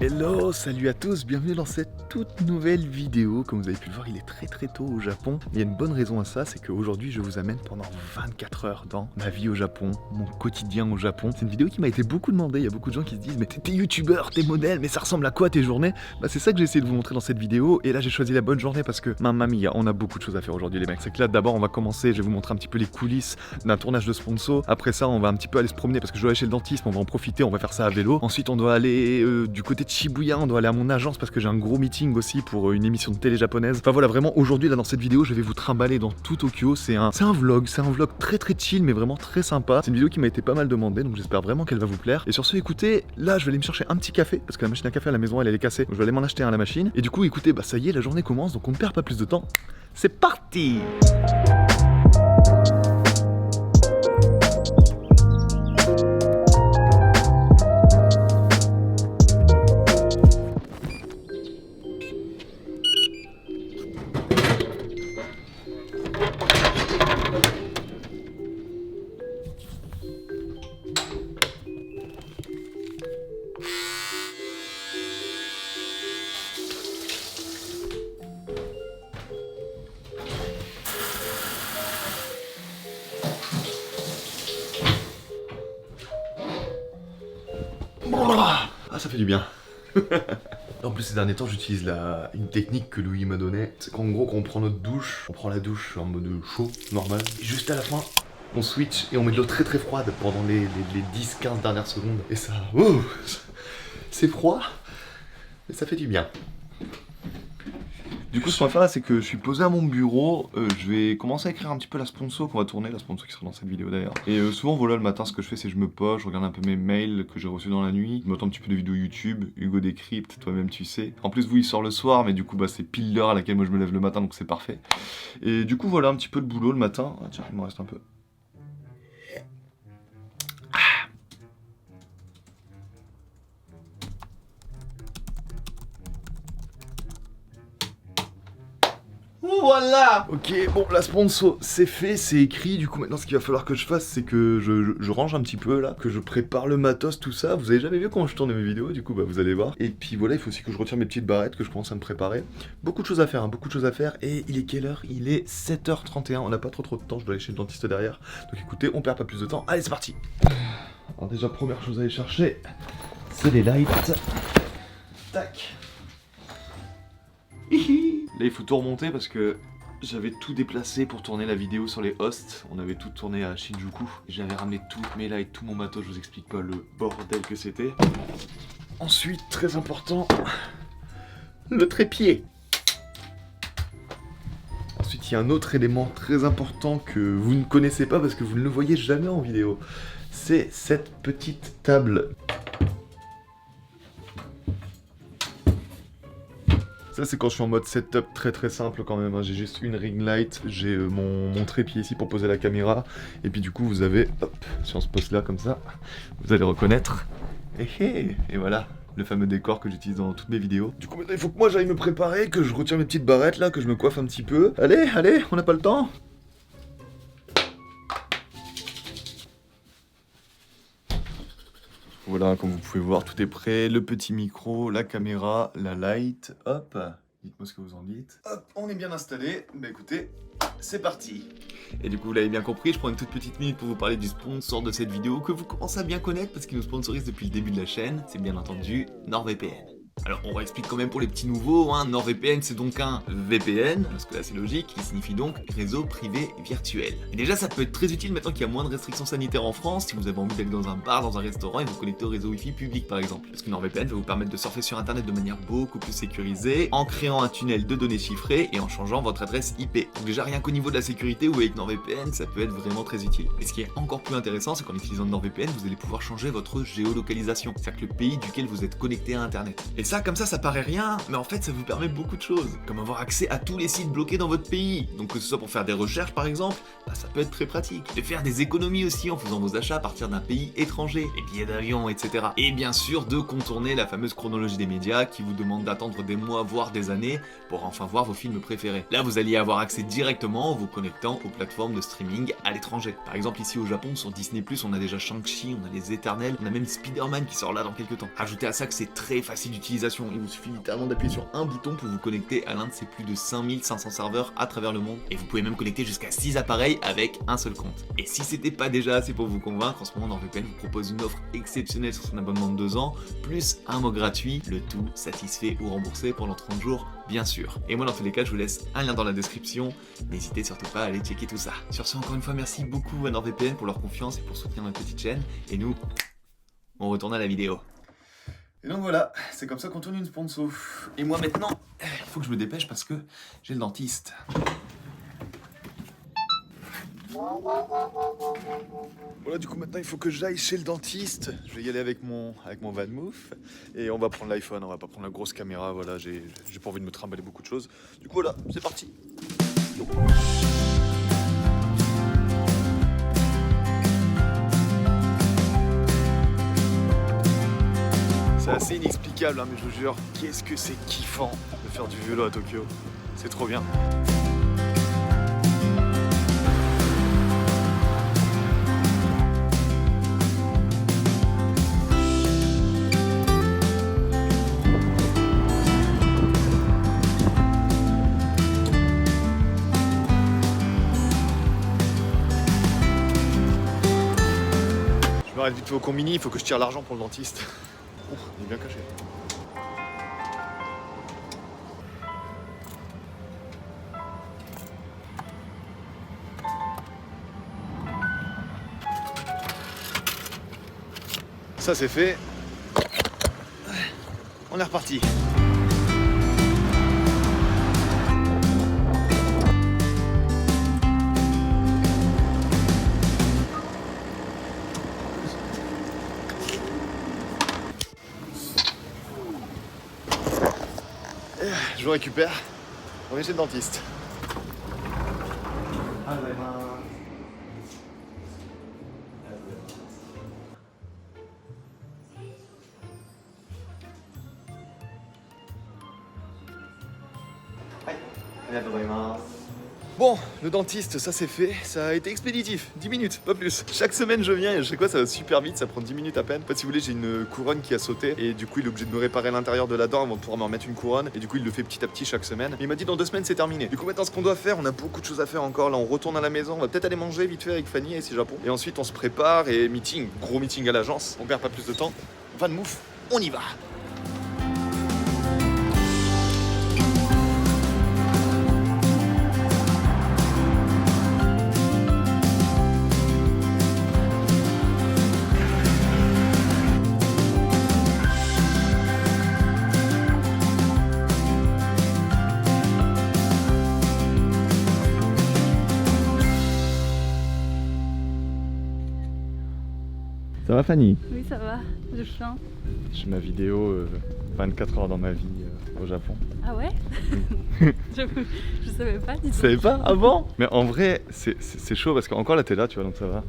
Hello, salut à tous, bienvenue dans cette toute nouvelle vidéo. Comme vous avez pu le voir, il est très tôt au Japon. Il y a une bonne raison à ça, c'est qu'aujourd'hui je vous amène pendant 24 heures dans ma vie au Japon, mon quotidien au Japon. C'est une vidéo qui m'a été beaucoup demandée, il y a beaucoup de gens qui se disent mais t'es youtubeur, t'es modèle, mais ça ressemble à quoi tes journées? Bah c'est ça que j'ai essayé de vous montrer dans cette vidéo, et là j'ai choisi la bonne journée parce que, mamma mia, on a beaucoup de choses à faire aujourd'hui les mecs. C'est que là d'abord on va commencer, je vais vous montrer un petit peu les coulisses d'un tournage de sponsor. Après ça on va un petit peu aller se promener parce que je dois aller chez le dentiste, on va en profiter, on va faire ça à vélo. Ensuite on doit aller du côté de Shibuya, on doit aller à mon agence parce que j'ai un gros meeting aussi pour une émission de télé japonaise. Enfin voilà, vraiment aujourd'hui là dans cette vidéo je vais vous trimballer dans tout Tokyo. C'est un vlog très chill mais vraiment très sympa. C'est une vidéo qui m'a été pas mal demandée donc j'espère vraiment qu'elle va vous plaire. Et sur ce, écoutez, là je vais aller me chercher un petit café parce que la machine à café à la maison elle est cassée. Donc je vais aller m'en acheter un à la machine. Et du coup écoutez, bah ça y est, la journée commence donc on ne perd pas plus de temps. C'est parti! Ah, ça fait du bien. En plus ces derniers temps j'utilise une technique que Louis m'a donnée. C'est qu'en gros quand on prend notre douche, on prend la douche en mode chaud, normal. Et juste à la fin, on switch et on met de l'eau très froide pendant les 10-15 dernières secondes. Et ça, c'est froid, mais ça fait du bien. Du coup, ce qu'on va faire là, c'est que je suis posé à mon bureau. Je vais commencer à écrire un petit peu la sponsor qu'on va tourner, la sponsor qui sera dans cette vidéo d'ailleurs. Et souvent, voilà, le matin, ce que je fais, c'est que je me pose, je regarde un peu mes mails que j'ai reçus dans la nuit. Je m'attends un petit peu de vidéos YouTube, Hugo Décrypte, toi-même tu sais. En plus, vous, il sort le soir, mais du coup, bah, c'est pile l'heure à laquelle moi je me lève le matin, donc c'est parfait. Et du coup, voilà, un petit peu de boulot le matin. Ah, tiens, il m'en reste un peu. Voilà. Ok, bon, la sponsor, c'est fait, c'est écrit. Du coup, maintenant, ce qu'il va falloir que je fasse, c'est que je range un petit peu, là, que je prépare le matos, tout ça. Vous avez jamais vu comment je tourne mes vidéos, du coup, bah, vous allez voir. Et puis, voilà, il faut aussi que je retire mes petites barrettes, que je commence à me préparer. Beaucoup de choses à faire, hein, beaucoup de choses à faire. Et il est quelle heure? Il est 7h31. On n'a pas trop de temps, je dois aller chez le dentiste derrière. Donc, écoutez, on perd pas plus de temps. Allez, c'est parti. Alors, déjà, première chose à aller chercher, c'est les lights. Tac. Là il faut tout remonter parce que j'avais tout déplacé pour tourner la vidéo sur les hosts. On avait tout tourné à Shinjuku. J'avais ramené toutes mes lights, tout mon matos, je vous explique pas le bordel que c'était. Ensuite, très important, le trépied. Ensuite, il y a un autre élément très important que vous ne connaissez pas parce que vous ne le voyez jamais en vidéo. C'est cette petite table. Ça c'est quand je suis en mode setup très simple quand même, hein. J'ai juste une ring light, j'ai mon trépied ici pour poser la caméra, et puis du coup vous avez, hop, si on se pose là comme ça, vous allez reconnaître, et voilà, le fameux décor que j'utilise dans toutes mes vidéos. Du coup maintenant il faut que moi j'aille me préparer, que je retire mes petites barrettes là, que je me coiffe un petit peu. Allez, on n'a pas le temps? Voilà, comme vous pouvez voir, tout est prêt. Le petit micro, la caméra, la light. Hop, dites-moi ce que vous en dites. Hop, on est bien installé. Bah écoutez, c'est parti. Et du coup, vous l'avez bien compris, je prends une toute petite minute pour vous parler du sponsor de cette vidéo que vous commencez à bien connaître parce qu'il nous sponsorise depuis le début de la chaîne. C'est bien entendu NordVPN. Alors on réexplique quand même pour les petits nouveaux, hein. NordVPN c'est donc un VPN, parce que là c'est logique, qui signifie donc réseau privé virtuel. Et déjà ça peut être très utile maintenant qu'il y a moins de restrictions sanitaires en France, si vous avez envie d'aller dans un bar, dans un restaurant et vous connecter au réseau Wi-Fi public par exemple. Parce que NordVPN va vous permettre de surfer sur internet de manière beaucoup plus sécurisée, en créant un tunnel de données chiffrées et en changeant votre adresse IP. Donc déjà rien qu'au niveau de la sécurité ou avec NordVPN ça peut être vraiment très utile. Mais ce qui est encore plus intéressant c'est qu'en utilisant NordVPN vous allez pouvoir changer votre géolocalisation, c'est-à-dire le pays duquel vous êtes connecté à internet. Et ça, comme ça paraît rien, mais en fait ça vous permet beaucoup de choses, comme avoir accès à tous les sites bloqués dans votre pays, donc que ce soit pour faire des recherches par exemple, bah ça peut être très pratique, de faire des économies aussi en faisant vos achats à partir d'un pays étranger, les billets d'avion, etc. Et bien sûr de contourner la fameuse chronologie des médias qui vous demande d'attendre des mois voire des années pour enfin voir vos films préférés. Là vous alliez avoir accès directement en vous connectant aux plateformes de streaming à l'étranger. Par exemple ici au Japon sur Disney+, on a déjà Shang-Chi, on a les Éternels, on a même Spider-Man qui sort là dans quelques temps. Ajoutez à ça que c'est très facile d'utiliser d'utilisation. Il vous suffit littéralement d'appuyer sur un bouton pour vous connecter à l'un de ces plus de 5500 serveurs à travers le monde. Et vous pouvez même connecter jusqu'à 6 appareils avec un seul compte. Et si c'était pas déjà assez pour vous convaincre, en ce moment NordVPN vous propose une offre exceptionnelle sur son abonnement de 2 ans, plus un mois gratuit, le tout satisfait ou remboursé pendant 30 jours, bien sûr. Et moi dans tous les cas, je vous laisse un lien dans la description. N'hésitez surtout pas à aller checker tout ça. Sur ce, encore une fois, merci beaucoup à NordVPN pour leur confiance et pour soutenir notre petite chaîne. Et nous, on retourne à la vidéo. Et donc voilà, c'est comme ça qu'on tourne une sponsor. Et moi maintenant, il faut que je me dépêche parce que j'ai le dentiste. Voilà, du coup maintenant il faut que j'aille chez le dentiste. Je vais y aller avec mon VanMoof et on va prendre l'iPhone, on va pas prendre la grosse caméra. Voilà, j'ai pas envie de me trimballer beaucoup de choses. Du coup voilà, c'est parti. C'est assez inexplicable, hein, mais je vous jure, qu'est-ce que c'est kiffant de faire du vélo à Tokyo. C'est trop bien. Je m'arrête vite fait au combini, il faut que je tire l'argent pour le dentiste. Oh, il est bien caché. Ça c'est fait. On est reparti. Je vous récupère. On est chez le dentiste. Bon, le dentiste, ça c'est fait, ça a été expéditif, 10 minutes, pas plus. Chaque semaine je viens et à chaque fois ça va super vite, ça prend 10 minutes à peine. En fait, si vous voulez, j'ai une couronne qui a sauté et du coup il est obligé de me réparer l'intérieur de la dent avant de pouvoir me remettre une couronne. Et du coup il le fait petit à petit chaque semaine. Et il m'a dit dans 2 semaines c'est terminé. Du coup maintenant ce qu'on doit faire, on a beaucoup de choses à faire encore. Là on retourne à la maison, on va peut-être aller manger vite fait avec Fanny et c'est Japon. Et ensuite on se prépare et meeting, gros meeting à l'agence. On perd pas plus de temps. VanMoof, on y va. Ça va Fanny? Oui, ça va, je faim. J'ai ma vidéo 24 heures dans ma vie au Japon. Ah ouais? je savais pas, dis donc. Tu savais pas avant? Mais en vrai, c'est chaud parce qu'encore là t'es là, tu vois, donc ça va.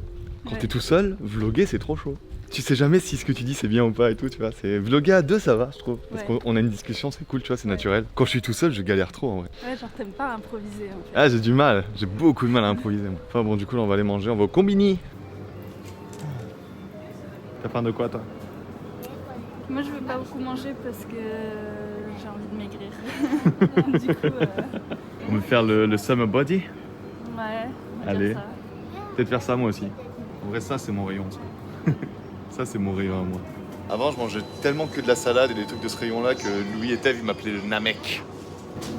Quand Ouais. t'es tout seul, vlogger c'est trop chaud. Tu sais jamais si ce que tu dis c'est bien ou pas et tout, tu vois. C'est vlogger à 2 ça va, je trouve. Parce Ouais. qu'on a une discussion, c'est cool, tu vois, c'est Ouais. naturel. Quand je suis tout seul, je galère trop en vrai. Ouais, genre t'aimes pas improviser en fait. Ah, j'ai du mal, j'ai beaucoup de mal à improviser moi. Enfin bon, du coup là on va aller manger, on va au combini. T'as faim de quoi toi? Moi je veux pas beaucoup manger parce que j'ai envie de maigrir. Du coup, On va faire le summer body. ouais, on va Allez. faire ça. Peut-être faire ça moi aussi. En vrai ça c'est mon rayon ça. Ça c'est mon rayon à moi. Avant je mangeais tellement que de la salade et des trucs de ce rayon là que Louis et Tev ils m'appelaient le Namek.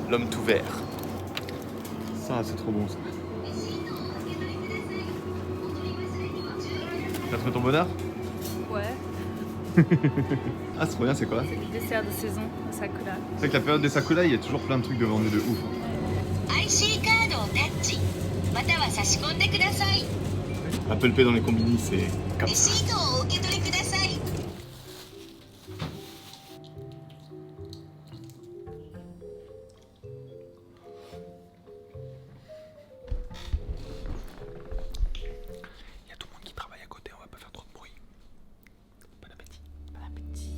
L'homme tout vert. Ça c'est trop bon ça. Tu vas te mettre ton bonheur? Ouais, Ah c'est trop bien, c'est quoi? c'est le dessert de saison, le sakura. C'est vrai que la période des sakura il y a toujours plein de trucs de vendus de ouf. IC カードをタッチまたは差し込んでください Apple Pay dans les combini c'est レ comme ça. シートをお受け取りください Il y a tout le monde qui travaille à côté, on va pas faire trop de bruit. Bon appétit. Bon appétit.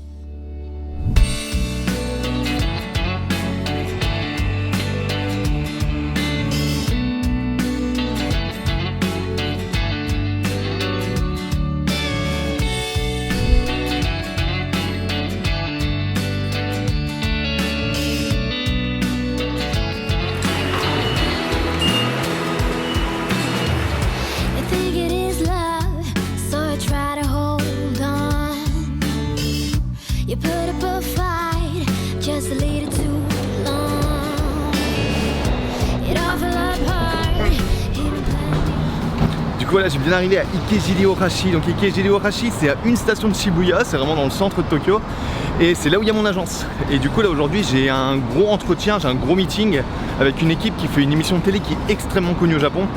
voilà, j'ai bien arrivé à Ikejiri-Ohashi. Donc Ikejiri-Ohashi, c'est à une station de Shibuya, c'est vraiment dans le centre de Tokyo. Et c'est là où il y a mon agence. Et du coup là aujourd'hui j'ai un gros entretien, j'ai un gros meeting avec une équipe qui fait une émission de télé qui est extrêmement connue au Japon.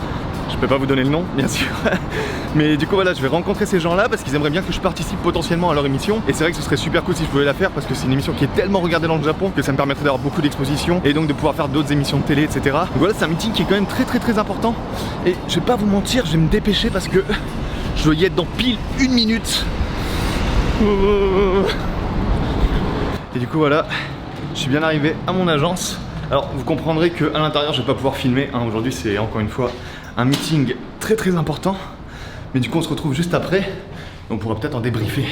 Je peux pas vous donner le nom, bien sûr. Mais du coup voilà, je vais rencontrer ces gens-là parce qu'ils aimeraient bien que je participe potentiellement à leur émission. Et c'est vrai que ce serait super cool si je pouvais la faire parce que c'est une émission qui est tellement regardée dans le Japon que ça me permettrait d'avoir beaucoup d'expositions et donc de pouvoir faire d'autres émissions de télé, etc. Donc voilà, c'est un meeting qui est quand même très important. Et je vais pas vous mentir, je vais me dépêcher parce que je dois y être dans pile 1 minute. Et du coup voilà, je suis bien arrivé à mon agence. Alors vous comprendrez qu'à l'intérieur je vais pas pouvoir filmer, hein. Aujourd'hui c'est encore une fois un meeting très important. Mais du coup on se retrouve juste après et on pourra peut-être en débriefer.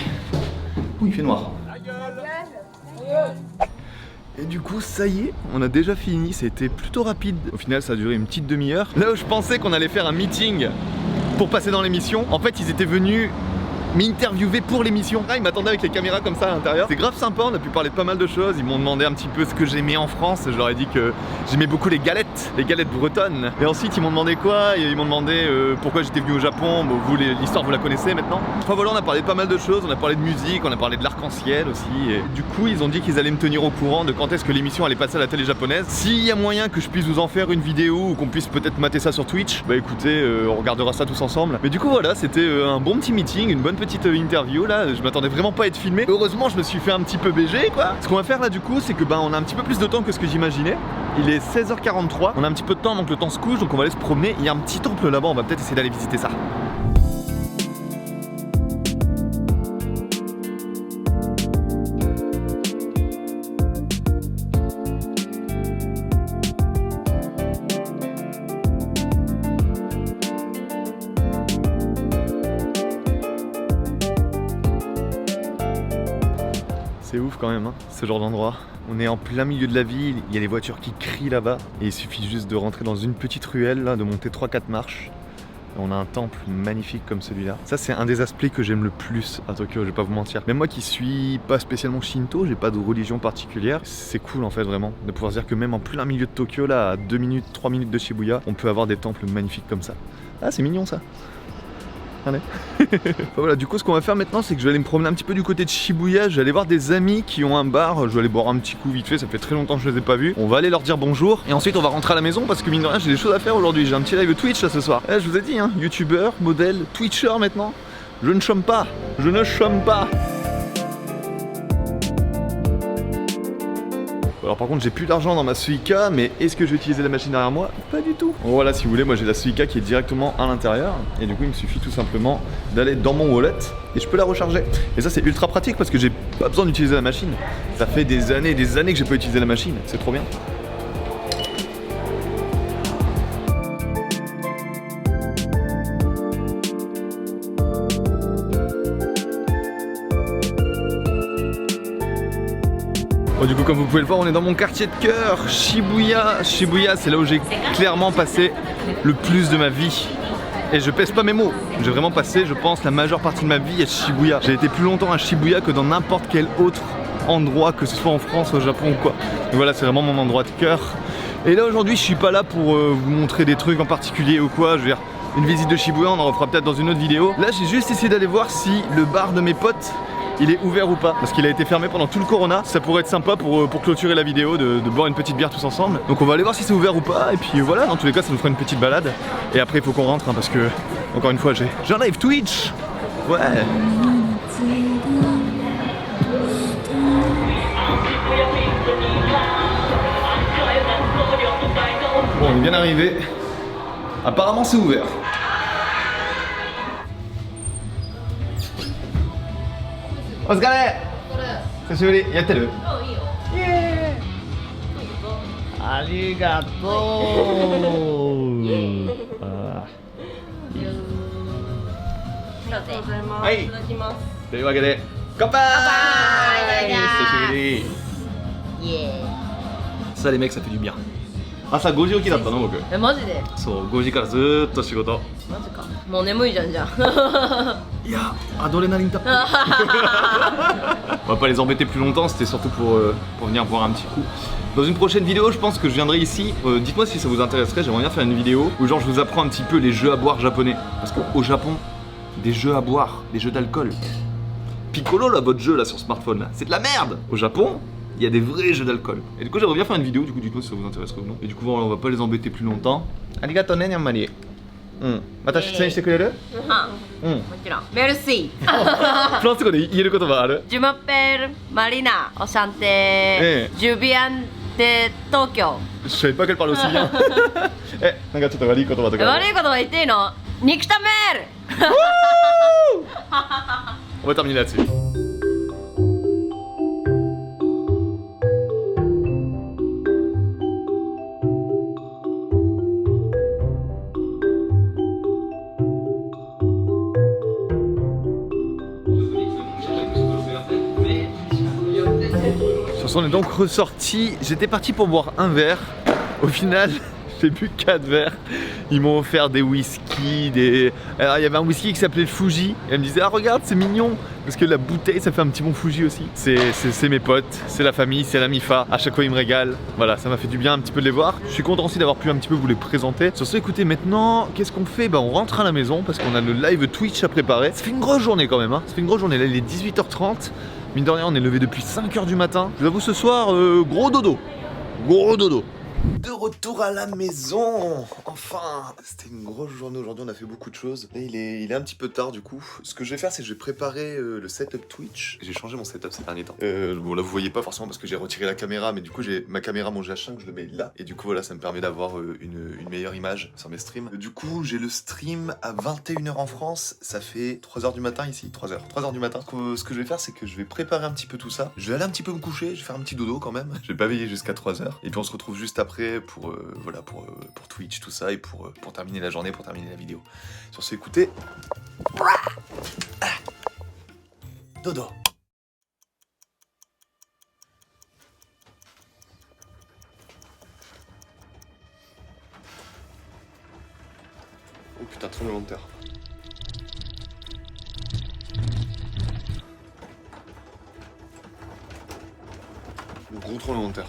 Ouh, il fait noir. Et du coup ça y est, on a déjà fini, c'était plutôt rapide. Au final ça a duré une petite demi-heure. Là où je pensais qu'on allait faire un meeting pour passer dans l'émission, en fait ils étaient venus m'interviewer pour l'émission. Ils m'attendaient avec les caméras comme ça à l'intérieur. C'est grave sympa, on a pu parler de pas mal de choses. Ils m'ont demandé un petit peu ce que j'aimais en France. Je leur ai dit que j'aimais beaucoup les galettes bretonnes. Et ensuite ils m'ont demandé quoi? Ils m'ont demandé pourquoi j'étais venu au Japon. Bon, vous l'histoire vous la connaissez maintenant. Enfin voilà, on a parlé de pas mal de choses. On a parlé de musique, on a parlé de l'arc-en-ciel aussi. Et du coup ils ont dit qu'ils allaient me tenir au courant de quand est-ce que l'émission allait passer à la télé japonaise. S'il y a moyen que je puisse vous en faire une vidéo ou qu'on puisse peut-être mater ça sur Twitch, bah écoutez, on regardera ça tous ensemble. Mais du coup voilà, c'était un bon petit meeting, une bonne petite interview là, je m'attendais vraiment pas à être filmé. Heureusement je me suis fait un petit peu BG quoi. Ce qu'on va faire là du coup c'est que on a un petit peu plus de temps que ce que j'imaginais. Il est 16h43, on a un petit peu de temps donc le temps se couche, donc on va aller se promener. Il y a un petit temple là-bas, on va peut-être essayer d'aller visiter ça. C'est ouf quand même, hein, ce genre d'endroit. On est en plein milieu de la ville, il y a des voitures qui crient là-bas. Et il suffit juste de rentrer dans une petite ruelle, là, de monter 3-4 marches. Et on a un temple magnifique comme celui-là. Ça c'est un des aspects que j'aime le plus à Tokyo, je vais pas vous mentir. Même moi qui suis pas spécialement Shinto, j'ai pas de religion particulière. C'est cool en fait vraiment, de pouvoir se dire que même en plein milieu de Tokyo, là, à 2 minutes, 3 minutes de Shibuya, on peut avoir des temples magnifiques comme ça. Ah c'est mignon ça. Allez. Voilà, du coup ce qu'on va faire maintenant c'est que je vais aller me promener un petit peu du côté de Shibuya. Je vais aller voir des amis qui ont un bar, je vais aller boire un petit coup vite fait, ça fait très longtemps que je les ai pas vus. On va aller leur dire bonjour et ensuite on va rentrer à la maison parce que mine de rien j'ai des choses à faire aujourd'hui. J'ai un petit live Twitch là ce soir. Je vous ai dit, hein, youtubeur, modèle, twitcher maintenant. Je ne chôme pas, je ne chôme pas. Alors par contre j'ai plus d'argent dans ma Suica, mais est-ce que je vais utiliser la machine derrière moi? Pas du tout. Bon voilà, si vous voulez, moi j'ai la Suica qui est directement à l'intérieur et du coup il me suffit tout simplement d'aller dans mon wallet et je peux la recharger. Et ça c'est ultra pratique parce que j'ai pas besoin d'utiliser la machine. Ça fait des années que j'ai pas utilisé la machine, c'est trop bien. Bon, du coup comme vous pouvez le voir on est dans mon quartier de cœur, Shibuya. Shibuya c'est là où j'ai clairement passé le plus de ma vie. Et je pèse pas mes mots, j'ai vraiment passé je pense la majeure partie de ma vie à Shibuya. J'ai été plus longtemps à Shibuya que dans n'importe quel autre endroit, que ce soit en France, au Japon ou quoi. Donc voilà, c'est vraiment mon endroit de cœur. Et là aujourd'hui je suis pas là pour vous montrer des trucs en particulier ou quoi, je veux dire une visite de Shibuya on en refera peut-être dans une autre vidéo. Là j'ai juste essayé d'aller voir si le bar de mes potes il est ouvert ou pas, parce qu'il a été fermé pendant tout le corona. Ça pourrait être sympa pour clôturer la vidéo de boire une petite bière tous ensemble. Donc on va aller voir si c'est ouvert ou pas, et puis voilà, dans tous les cas ça nous fera une petite balade. Et après il faut qu'on rentre, hein, parce que, encore une fois, j'ai un live Twitch. Ouais. Bon, on est bien arrivé. Apparemment c'est ouvert. O疲れ。久しぶり。やってる？イエーイ。ありがとう。はい。いただきます。というわけで乾杯。久しぶり。イエーイ。Ça les mecs, ça fait du bien. 朝5時起きだったの僕。マジで？そう、5時からずーっと仕事。マジか。もう眠いじゃんじゃん。いや、アドレナリンたっぷり。On va pas les embêter plus longtemps, c'était surtout pour venir boire un petit coup. Dans une prochaine vidéo, je pense que je viendrai ici. Dites-moi si ça vous intéresserait, j'aimerais bien faire une vidéo où genre je vous apprends un petit peu les jeux à boire japonais. Parce qu'au Japon, des jeux à boire, des jeux d'alcool. Piccolo là, votre jeu là sur smartphone là, c'est de la merde. Au Japon, il y a des vrais jeux d'alcool. Et du coup, j'aimerais bien faire une vidéo, du coup, dites-moi si ça vous intéresserait ou non. Et du coup, voilà, on va pas les embêter plus longtemps. Arigato ne, Nyammari. Mata shitsuen shite kureru? もちろんメルシー 프랑스語で言える言葉ある? Je m'appelle Marina Enchanté Je viens de Tokyo Je savais pas qu'elle parlait aussi bien.なんかちょっと悪い言葉とか。悪い言葉言っていいのニクタメール On va terminer là-dessus. On est donc ressorti, j'étais parti pour boire un verre, au final j'ai bu 4 verres, ils m'ont offert des whisky, Alors il y avait un whisky qui s'appelait Fuji, et elle me disait ah regarde c'est mignon, parce que la bouteille ça fait un petit bon Fuji aussi. C'est mes potes, c'est la famille, c'est la MIFA, à chaque fois ils me régalent, voilà ça m'a fait du bien un petit peu de les voir. Je suis content aussi d'avoir pu un petit peu vous les présenter. Sur ce écoutez maintenant, qu'est-ce qu'on fait? On rentre à la maison parce qu'on a le live Twitch à préparer. Ça fait une grosse journée quand même, hein. Ça fait une grosse journée, là il est 18h30. Mine de rien, on est levé depuis 5h du matin. Je vous avoue, ce soir, gros dodo. Gros dodo. De retour à la maison. Enfin, c'était une grosse journée aujourd'hui, on a fait beaucoup de choses. Là, il est un petit peu tard du coup. Ce que je vais faire, c'est que je vais préparer le setup Twitch. J'ai changé mon setup ces derniers temps. Bon là, vous voyez pas forcément parce que j'ai retiré la caméra, mais du coup, j'ai ma caméra, mon GH5, je le mets là. Et du coup, voilà, ça me permet d'avoir une meilleure image sur mes streams. Du coup, j'ai le stream à 21h en France. Ça fait 3h du matin ici, 3h du matin. Ce que je vais faire, c'est que je vais préparer un petit peu tout ça. Je vais aller un petit peu me coucher, je vais faire un petit dodo quand même. Je vais pas veiller jusqu'à 3h. Et puis on se retrouve juste après pour Twitch, tout ça, et pour terminer la journée, pour terminer la vidéo. Sur ce, écoutez. Dodo. Oh putain, tremblement de terre. Le gros tremblement de terre.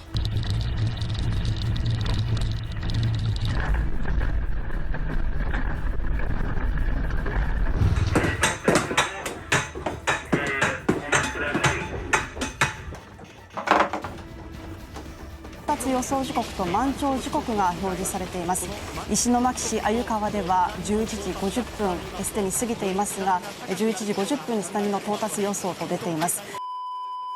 予想時刻と満潮時刻が表示されています。石巻市鮎川では11時50分すでに過ぎていますが、11時50分に津波の到達予想と出ています。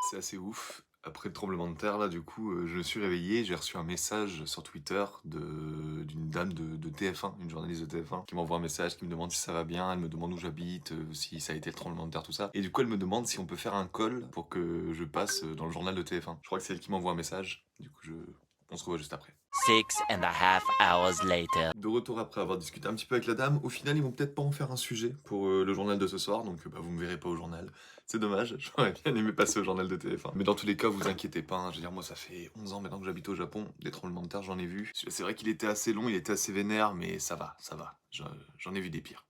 C'est assez ouf. Après le tremblement de terre, là, du coup, je me suis réveillé, j'ai reçu un message sur Twitter d'une dame de TF1, une journaliste de TF1, qui m'envoie un message, qui me demande si ça va bien, elle me demande où j'habite, si ça a été le tremblement de terre, tout ça. Et du coup, elle me demande si on peut faire un call pour que je passe dans le journal de TF1. Je crois que c'est elle qui m'envoie un message, du coup, on se revoit juste après. 6.5 hours later. De retour après avoir discuté un petit peu avec la dame, au final, ils vont peut-être pas en faire un sujet pour le journal de ce soir, donc vous me verrez pas au journal. C'est dommage, j'aurais bien aimé passer au journal de TF1. Mais dans tous les cas, vous inquiétez pas, hein. Je veux dire, moi ça fait 11 ans maintenant que j'habite au Japon, des tremblements de terre j'en ai vu. C'est vrai qu'il était assez long, il était assez vénère, mais ça va. J'en ai vu des pires.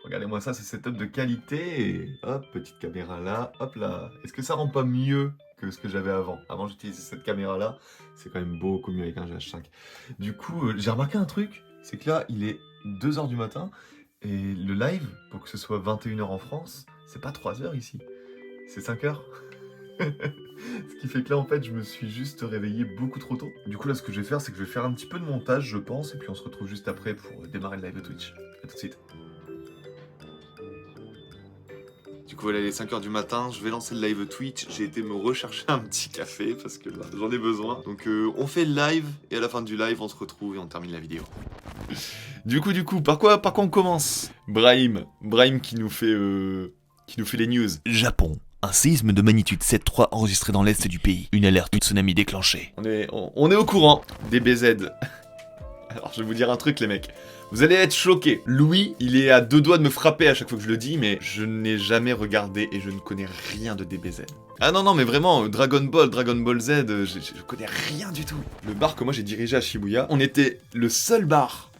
Regardez-moi ça, c'est setup de qualité, et hop, petite caméra là, hop là. Est-ce que ça rend pas mieux que ce que j'avais avant? Avant j'utilisais cette caméra là, c'est quand même beaucoup mieux avec un GH5. Du coup, j'ai remarqué un truc, c'est que là, il est 2h du matin, et le live, pour que ce soit 21h en France, c'est pas 3h ici, c'est 5h. Ce qui fait que là, en fait, je me suis juste réveillé beaucoup trop tôt. Du coup, là, ce que je vais faire, c'est que je vais faire un petit peu de montage, je pense, et puis on se retrouve juste après pour démarrer le live de Twitch. A tout de suite. Du coup, voilà, il est 5h du matin, je vais lancer le live Twitch. J'ai été me rechercher un petit café, parce que là, j'en ai besoin. Donc, on fait le live, et à la fin du live, on se retrouve et on termine la vidéo. Du coup, par quoi on commence? Brahim qui nous fait les news. Japon. Un séisme de magnitude 7.3 enregistré dans l'est du pays. Une alerte tsunami déclenchée. On est au courant des BZ. Alors je vais vous dire un truc les mecs. Vous allez être choqués. Louis, il est à 2 doigts de me frapper à chaque fois que je le dis, mais je n'ai jamais regardé et je ne connais rien de DBZ. Ah non, mais vraiment, Dragon Ball Z, je connais rien du tout. Le bar que moi j'ai dirigé à Shibuya, on était le seul bar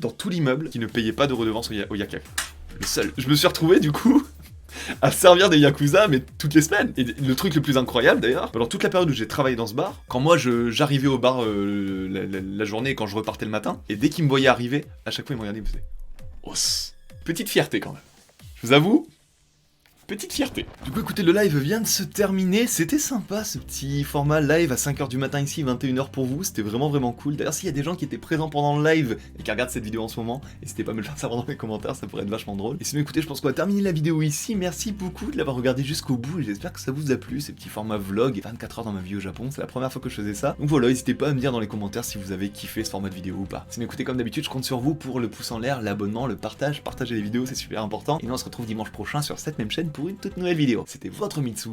dans tout l'immeuble qui ne payait pas de redevance au Yakak. Le seul. Je me suis retrouvé du coup à servir des Yakuza, mais toutes les semaines. Et le truc le plus incroyable d'ailleurs, alors toute la période où j'ai travaillé dans ce bar, quand moi j'arrivais au bar la journée et quand je repartais le matin, et dès qu'il me voyait arriver, à chaque fois il me regardait et me faisait os. Petite fierté quand même. Je vous avoue, petite fierté. Du coup, écoutez, le live vient de se terminer. C'était sympa ce petit format live à 5h du matin ici, 21h pour vous. C'était vraiment cool. D'ailleurs, s'il y a des gens qui étaient présents pendant le live et qui regardent cette vidéo en ce moment, n'hésitez pas à me le faire savoir dans les commentaires, ça pourrait être vachement drôle. Et sinon, écoutez, je pense qu'on va terminer la vidéo ici. Merci beaucoup de l'avoir regardé jusqu'au bout et j'espère que ça vous a plu. Ces petits formats vlog, 24 heures dans ma vie au Japon, c'est la première fois que je faisais ça. Donc voilà, n'hésitez pas à me dire dans les commentaires si vous avez kiffé ce format de vidéo ou pas. Sinon, écoutez, comme d'habitude, je compte sur vous pour le pouce en l'air, l'abonnement, le partage. Partagez les vidéos, c'est super important. Et nous, on se retrouve dimanche prochain sur cette même chaîne pour une toute nouvelle vidéo. C'était votre Mitsu,